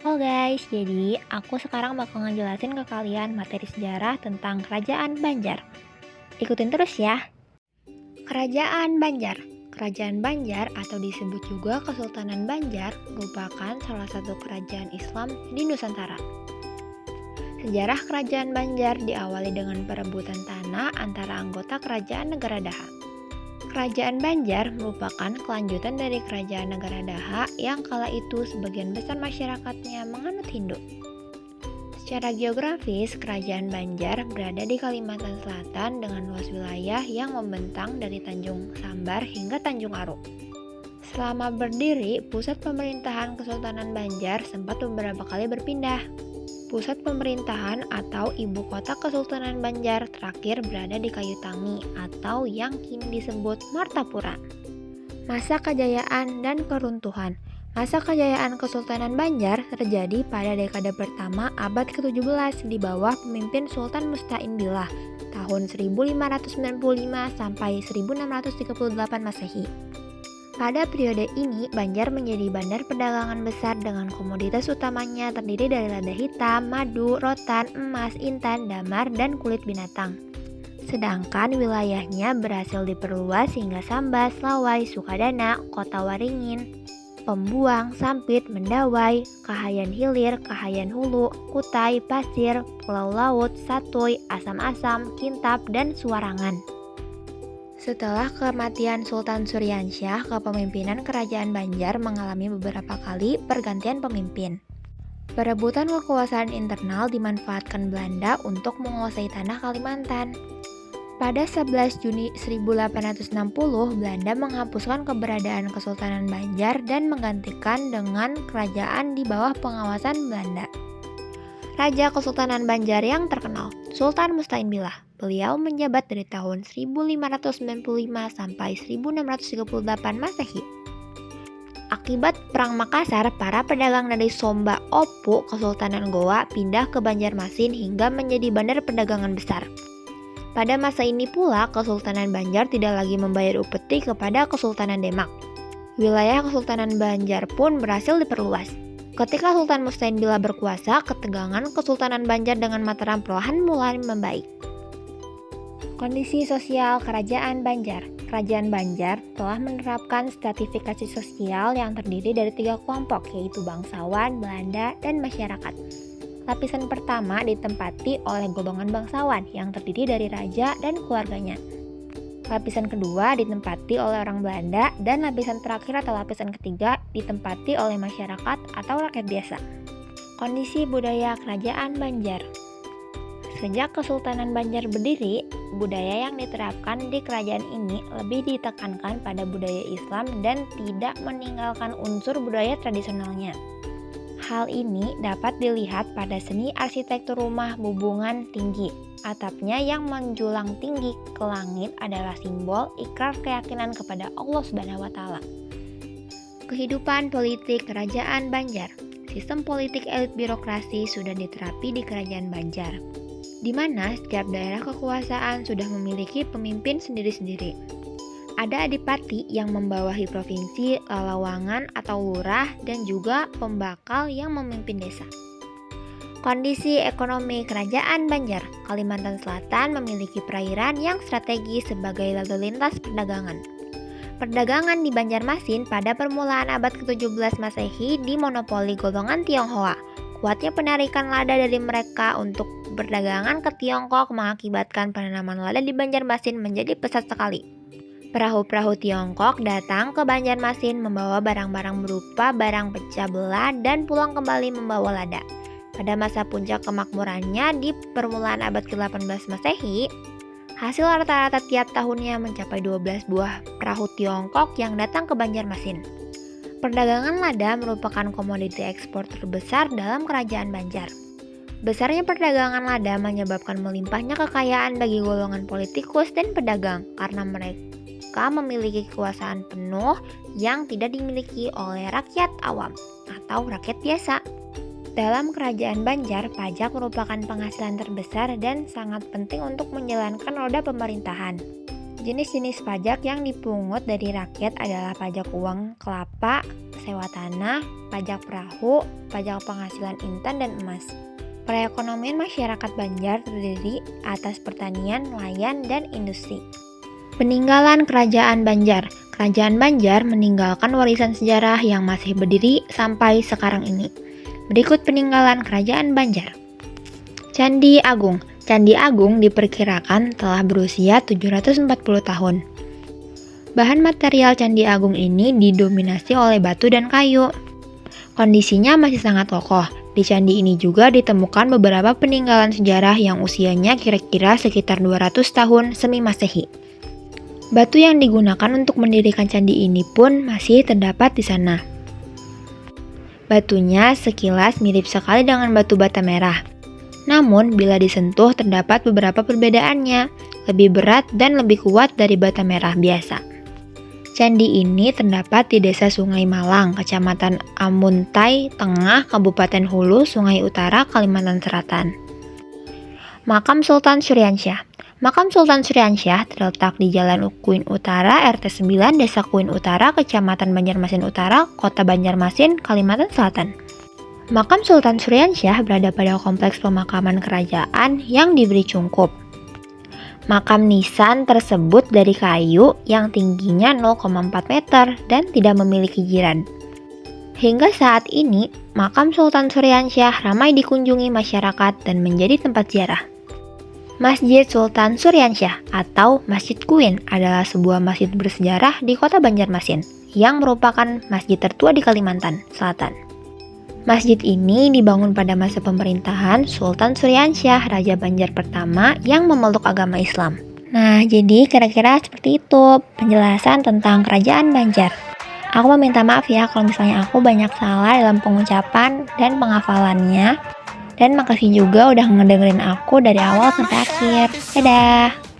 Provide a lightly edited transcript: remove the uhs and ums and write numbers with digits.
Halo guys, jadi aku sekarang bakal ngejelasin ke kalian materi sejarah tentang Kerajaan Banjar. Ikutin terus ya. Kerajaan Banjar. Kerajaan Banjar atau disebut juga Kesultanan Banjar merupakan salah satu kerajaan Islam di Nusantara. Sejarah Kerajaan Banjar diawali dengan perebutan tanah antara anggota Kerajaan Negara Daha. Kerajaan Banjar merupakan kelanjutan dari Kerajaan Negara Daha yang kala itu sebagian besar masyarakatnya menganut Hindu. Secara geografis, Kerajaan Banjar berada di Kalimantan Selatan dengan luas wilayah yang membentang dari Tanjung Sambar hingga Tanjung Aru. Selama berdiri, pusat pemerintahan Kesultanan Banjar sempat beberapa kali berpindah. Pusat pemerintahan atau ibu kota Kesultanan Banjar terakhir berada di Kayu Tangi atau yang kini disebut Martapura. Masa kejayaan dan keruntuhan. Masa kejayaan Kesultanan Banjar terjadi pada dekade pertama abad ke-17 di bawah pemimpin Sultan Musta'in Billah tahun 1595 sampai 1638 Masehi. Pada periode ini, Banjar menjadi bandar perdagangan besar dengan komoditas utamanya terdiri dari lada hitam, madu, rotan, emas, intan, damar, dan kulit binatang. Sedangkan wilayahnya berhasil diperluas hingga Sambas, Lawai, Sukadana, Kota Waringin, Pembuang, Sampit, Mendawai, Kahayan Hilir, Kahayan Hulu, Kutai, Pasir, Pulau Laut, Satuy, Asam-Asam, Kintab, dan Suwarangan. Setelah kematian Sultan Suryansyah, kepemimpinan Kerajaan Banjar mengalami beberapa kali pergantian pemimpin. Perebutan kekuasaan internal dimanfaatkan Belanda untuk menguasai tanah Kalimantan. Pada 11 Juni 1860, Belanda menghapuskan keberadaan Kesultanan Banjar dan menggantikan dengan kerajaan di bawah pengawasan Belanda. Raja Kesultanan Banjar yang terkenal, Sultan Musta'in Billah. Beliau menjabat dari tahun 1595 sampai 1638 Masehi. Akibat Perang Makassar, para pedagang dari Somba Opu, Kesultanan Goa, pindah ke Banjarmasin hingga menjadi bandar perdagangan besar. Pada masa ini pula, Kesultanan Banjar tidak lagi membayar upeti kepada Kesultanan Demak. Wilayah Kesultanan Banjar pun berhasil diperluas. Ketika Sultan Musta'in Billah berkuasa, ketegangan Kesultanan Banjar dengan Mataram perlahan mulai membaik. Kondisi sosial Kerajaan Banjar. Kerajaan Banjar telah menerapkan stratifikasi sosial yang terdiri dari 3 kelompok, yaitu bangsawan, Belanda, dan masyarakat. Lapisan pertama ditempati oleh golongan bangsawan yang terdiri dari raja dan keluarganya. Lapisan kedua ditempati oleh orang Belanda, dan lapisan terakhir atau lapisan ketiga ditempati oleh masyarakat atau rakyat biasa. Kondisi budaya Kerajaan Banjar. Sejak Kesultanan Banjar berdiri, budaya yang diterapkan di kerajaan ini lebih ditekankan pada budaya Islam dan tidak meninggalkan unsur budaya tradisionalnya. Hal ini dapat dilihat pada seni arsitektur rumah bubungan tinggi. Atapnya yang menjulang tinggi ke langit adalah simbol ikrar keyakinan kepada Allah Subhanahu wa Ta'ala. Kehidupan politik Kerajaan Banjar. Sistem politik elit birokrasi sudah diterapi di Kerajaan Banjar, di mana setiap daerah kekuasaan sudah memiliki pemimpin sendiri-sendiri. Ada adipati yang membawahi provinsi, lalawangan atau lurah, dan juga pembakal yang memimpin desa. Kondisi ekonomi Kerajaan Banjar. Kalimantan Selatan memiliki perairan yang strategis sebagai lalu lintas perdagangan. Perdagangan di Banjarmasin pada permulaan abad ke-17 Masehi dimonopoli golongan Tionghoa. Kuatnya penarikan lada dari mereka untuk perdagangan ke Tiongkok mengakibatkan penanaman lada di Banjarmasin menjadi pesat sekali. Perahu-perahu Tiongkok datang ke Banjarmasin membawa barang-barang berupa barang pecah belah dan pulang kembali membawa lada. Pada masa puncak kemakmurannya di permulaan abad ke-18 Masehi, hasil rata-rata tiap tahunnya mencapai 12 buah perahu Tiongkok yang datang ke Banjarmasin. Perdagangan lada merupakan komoditi ekspor terbesar dalam Kerajaan Banjar. Besarnya perdagangan lada menyebabkan melimpahnya kekayaan bagi golongan politikus dan pedagang karena mereka memiliki kekuasaan penuh yang tidak dimiliki oleh rakyat awam atau rakyat biasa. Dalam Kerajaan Banjar, pajak merupakan penghasilan terbesar dan sangat penting untuk menjalankan roda pemerintahan. Jenis-jenis pajak yang dipungut dari rakyat adalah pajak uang kelapa, sewa tanah, pajak perahu, pajak penghasilan intan dan emas. Perekonomian masyarakat Banjar terdiri atas pertanian, nelayan, dan industri. Peninggalan Kerajaan Banjar. Kerajaan Banjar meninggalkan warisan sejarah yang masih berdiri sampai sekarang ini. Berikut peninggalan Kerajaan Banjar. Candi Agung. Candi Agung diperkirakan telah berusia 740 tahun. Bahan material Candi Agung ini didominasi oleh batu dan kayu. Kondisinya masih sangat kokoh. Di candi ini juga ditemukan beberapa peninggalan sejarah yang usianya kira-kira sekitar 200 tahun semi Masehi. Batu yang digunakan untuk mendirikan candi ini pun masih terdapat di sana. Batunya sekilas mirip sekali dengan batu bata merah. Namun, bila disentuh terdapat beberapa perbedaannya, lebih berat dan lebih kuat dari bata merah biasa. Candi ini terdapat di Desa Sungai Malang, Kecamatan Amuntai Tengah, Kabupaten Hulu, Sungai Utara, Kalimantan Selatan. Makam Sultan Suryansyah. Makam Sultan Suryansyah terletak di Jalan Kuin Utara, RT 9, Desa Kuin Utara, Kecamatan Banjarmasin Utara, Kota Banjarmasin, Kalimantan Selatan. Makam Sultan Suryansyah berada pada kompleks pemakaman kerajaan yang diberi cungkup. Makam nisan tersebut dari kayu yang tingginya 0,4 meter dan tidak memiliki jiran. Hingga saat ini, makam Sultan Suryansyah ramai dikunjungi masyarakat dan menjadi tempat ziarah. Masjid Sultan Suryansyah atau Masjid Kuin adalah sebuah masjid bersejarah di kota Banjarmasin yang merupakan masjid tertua di Kalimantan Selatan. Masjid ini dibangun pada masa pemerintahan Sultan Suryansyah, Raja Banjar pertama yang memeluk agama Islam. Nah, jadi kira-kira seperti itu penjelasan tentang Kerajaan Banjar. Aku meminta maaf ya kalau misalnya aku banyak salah dalam pengucapan dan penghafalannya. Dan makasih juga udah ngedengerin aku dari awal sampai akhir. Dadah!